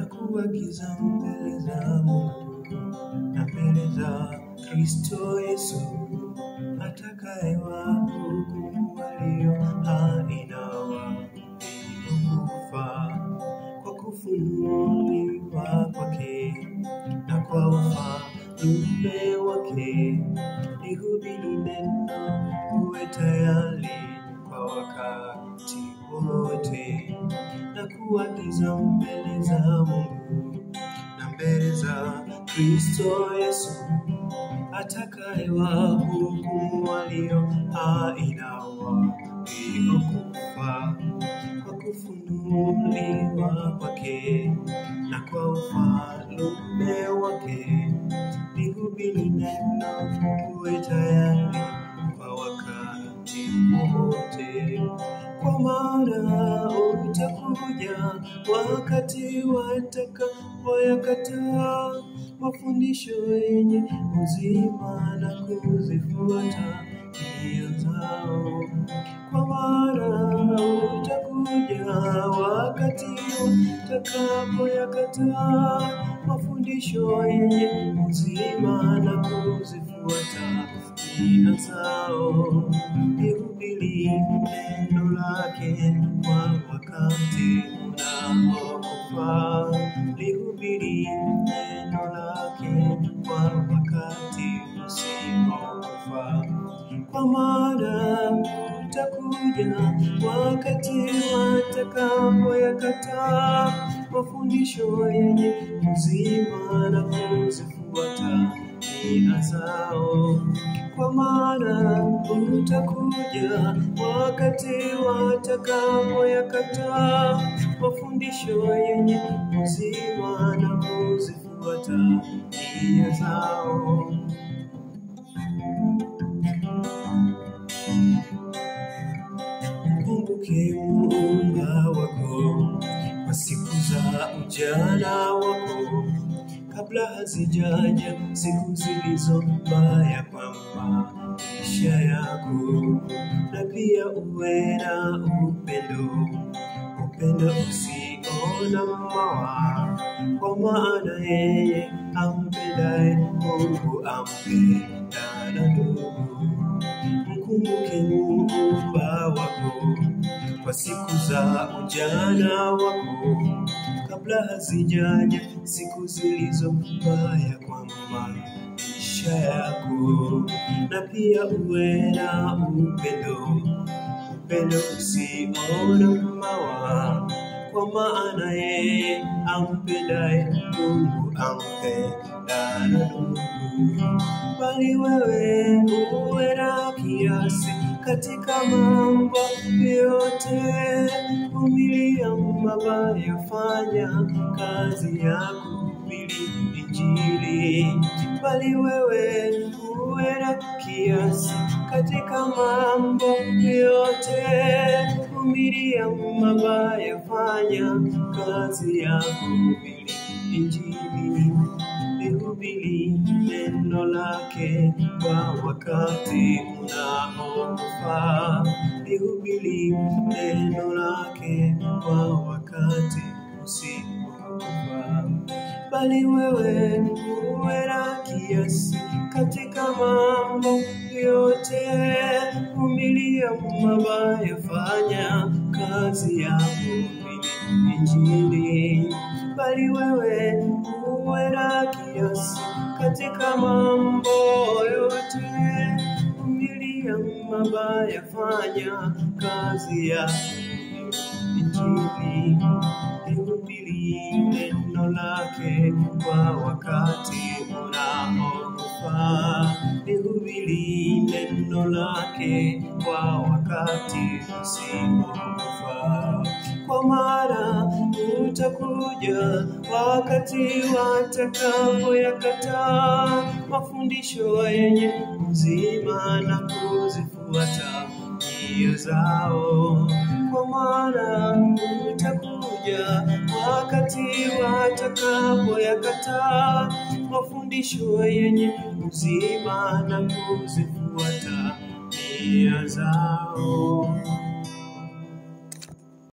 na kuagiza mbele za Mungu na mbele za Kristo Yesu atakayewahukumu walio hai na waliokufa kwa kufunuliwa kwake na kwa ufalme wake. Lihubiri neno, uwe tayari kwa wakati wote, na kuagiza mbele za Mungu na mbele za Kristo Yesu atakayewahukumu walio hai na waliokufa kwa kufunuliwa kwake na kwa ufalme wake. Lihubiri neno, uwe tayari kwa wakati wote, kwa maana utakuja wakati watakapoyakataa mafundisho yenye uzima na kuzifuata nia zao. Kwa maana utakuja wakati watakapoyakataa mafundisho yenye uzima na kuzifuata nia zao. Lihubiri neno lake kwa wakati unaofaa. Lihubiri neno lake kwa wakati usiofaa. Kwa maana utakuja wakati watakapoyakataa mafundisho yenye uzima na kuzifuata nia zao. Kwa maana utakuja wakati watakapoyakataa mafundisho yenye uzima na kuzifuata nia zao. Mkumbuke Muumba wako kwa siku za ujana wako, kabla hazijaja siku zilizo mbaya kwa maisha yako. Na pia uwe na upendo usiona mawa, kwa maana yeye ampendaye Mungu ampenda na ndugu. Mkumbuke Muumba wako kwa siku za ujana wako, kabla hazijaja siku zilizo mbaya kwa maisha yako. Na pia uwe na upendo usiona mawa, kwa maana yeye ampendaye Mungu ampenda na ndugu. Bali wewe uwe na kiasi katika mambo yote, vumilia mabaya, fanya kazi ya kuhubiri Injili. Bali wewe uwe na kiasi katika mambo yote, vumilia mabaya, fanya kazi ya kuhubiri Injili. Lihubiri neno lake kwa wakati unaofaa. Lihubiri neno lake kwa wakati usiofaa. Bali wewe uwe na kiasi katika mambo yote, vumilia mabaya, fanya kazi ya kuhubiri Injili. Bali wewe uwe na kiasi katika mambo yote, vumilia mabaya, fanya kazi ya Injili. Lihubiri neno lake kwa wakati unaofaa. Lihubiri neno lake kwa wakati usiofaa. Kwa maana utakuja wakati watakapoyakataa mafundisho yenye uzima na kuzifuata nia zao. Kwa maana utakuja wakati watakapoyakataa mafundisho yenye uzima na kuzifuata nia zao.